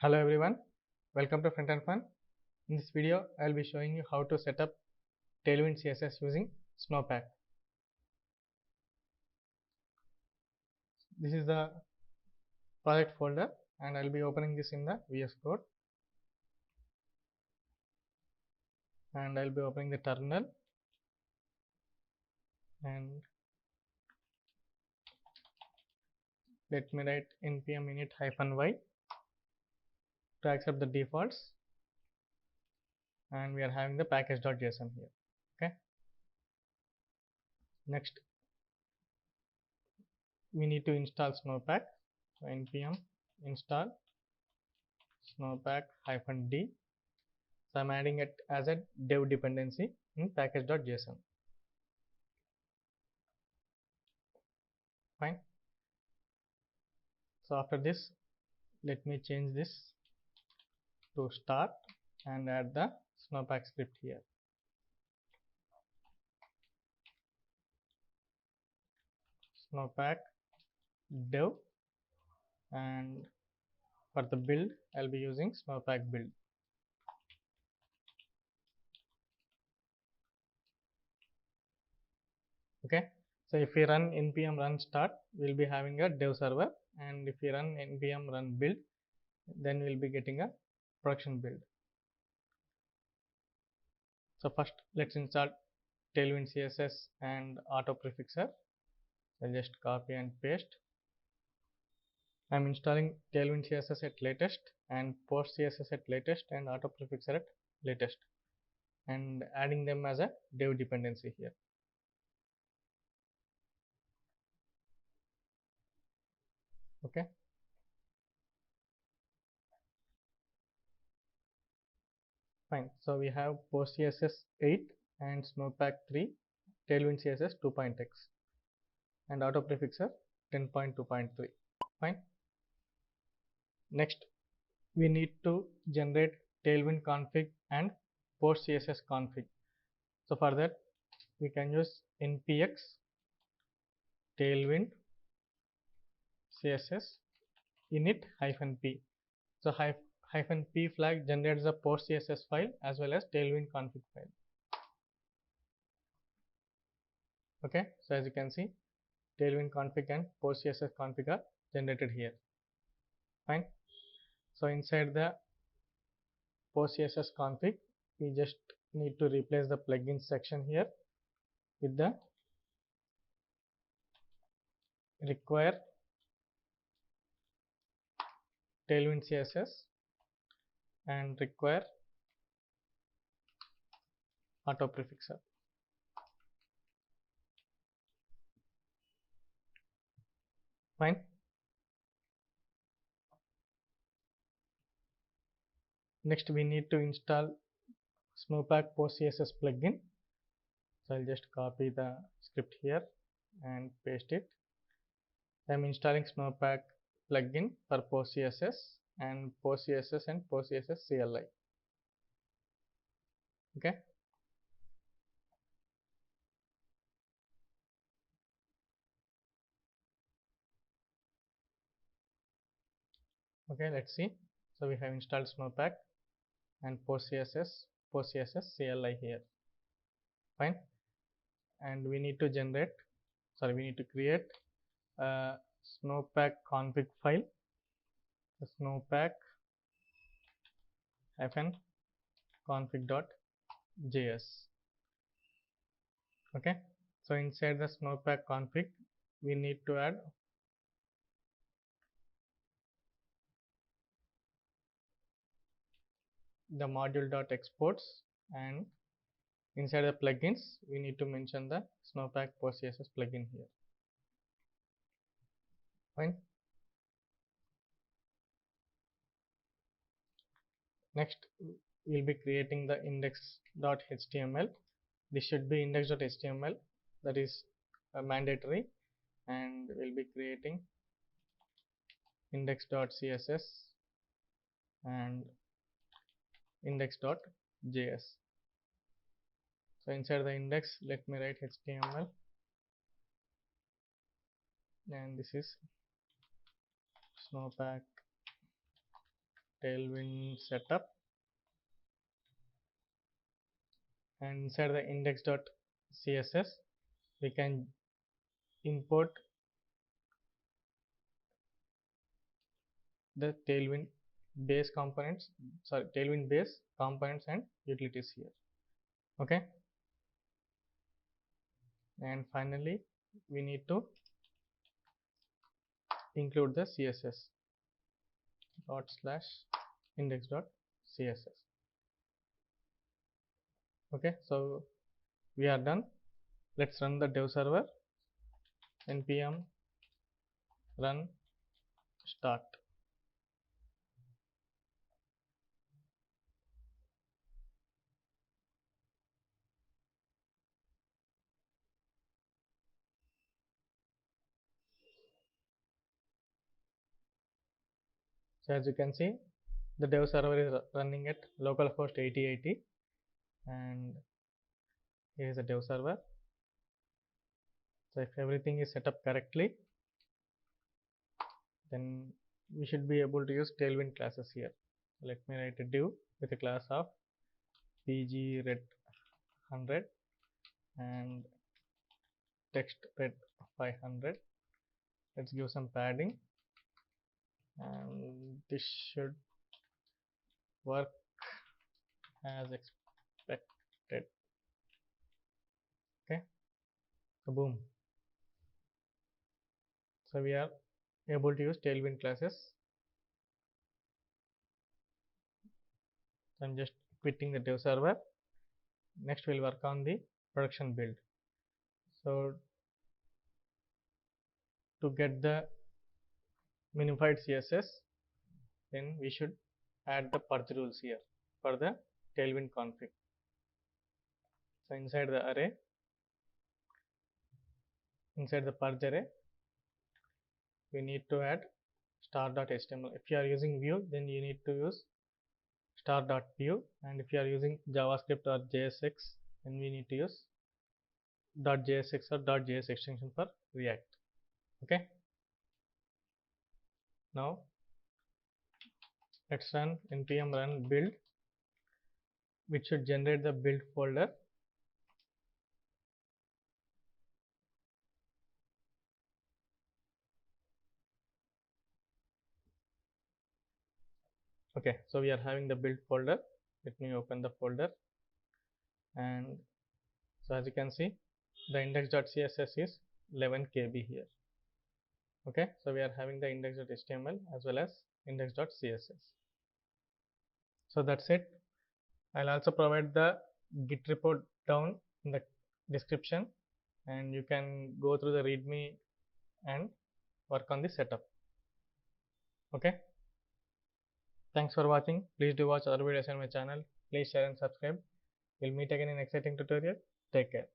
Hello everyone, welcome to Front and Fun. In this video, I will be showing you how to set up Tailwind CSS using Snowpack. This is the project folder and I will be opening this in the VS Code and I will be opening the terminal and let me write npm init-y to accept the defaults, and we are having the package.json here. Okay. Next, we need to install Snowpack. So npm install snowpack-d. So I'm adding it as a dev dependency in package.json. Fine. So after this, let me change this to start and add the Snowpack script here. Snowpack dev, and for the build I'll be using Snowpack build. Okay, so if we run npm run start, we'll be having a dev server, and if we run npm run build, then we'll be getting a production build. So first let's install Tailwind CSS and auto prefixer. I'll just copy and paste. I'm installing Tailwind CSS at latest and Post CSS at latest and auto prefixer at latest, and adding them as a dev dependency here. Okay, fine. So we have Post CSS 8 and Snowpack 3, Tailwind CSS 2.x, and auto prefixer 10.2.3. Fine. Next, we need to generate Tailwind config and Post CSS config. So for that, we can use npx Tailwind CSS init-p. So -p flag generates the Post CSS file as well as Tailwind config file. Okay, so as you can see, Tailwind config and Post CSS config are generated here. Fine. So inside the Post CSS config, we just need to replace the plugins section here with the require Tailwind CSS and require auto prefixer. Fine. Next, we need to install Snowpack Post CSS plugin. So I'll just copy the script here and paste it. I'm installing Snowpack plugin for Post CSS and Post CSS and Post CSS CLI. Okay. Okay, let's see. So we have installed Snowpack and Post CSS CLI here. Fine. And we need to create a Snowpack config file, Snowpack config.js. Okay, so inside the Snowpack config, we need to add the module.exports, and inside the plugins, we need to mention the Snowpack Post CSS plugin here. Fine. Next, we'll be creating the index.html. This should be index.html, that is mandatory, and we'll be creating index.css and index.js. So inside the index, let me write HTML, and this is Snowpack Tailwind setup, and inside the index.css we can import the Tailwind base components, Tailwind base components and utilities here. Okay, and finally we need to include the CSS /index.css. Okay, so we are done. Let's run the dev server. npm run start. So as you can see, the dev server is running at localhost 8080, and here is the dev server. So if everything is set up correctly, then we should be able to use Tailwind classes here. Let me write a div with a class of pgred100 and textred 500. Let's give some padding, and this should work as expected. Okay, so boom. So we are able to use Tailwind classes. So I'm just quitting the dev server. Next we'll work on the production build. So to get the minified CSS, then we should add the purge rules here for the Tailwind config. So inside the array, inside the purge array, we need to add star.html. If you are using Vue, then you need to use star.vue, and if you are using JavaScript or JSX, then we need to use .jsx or .js extension for React. Okay, now let's run npm run build, which should generate the build folder. Okay, so we are having the build folder. Let me open the folder, and so as you can see, the index.css is 11 KB here. Okay, so we are having the index.html as well as index.css. So that's it. I'll also provide the git report down in the description, and you can go through the readme and work on the setup. Okay, thanks for watching. Please do watch other videos on my channel. Please share and subscribe. We'll meet again in an exciting tutorial. Take care.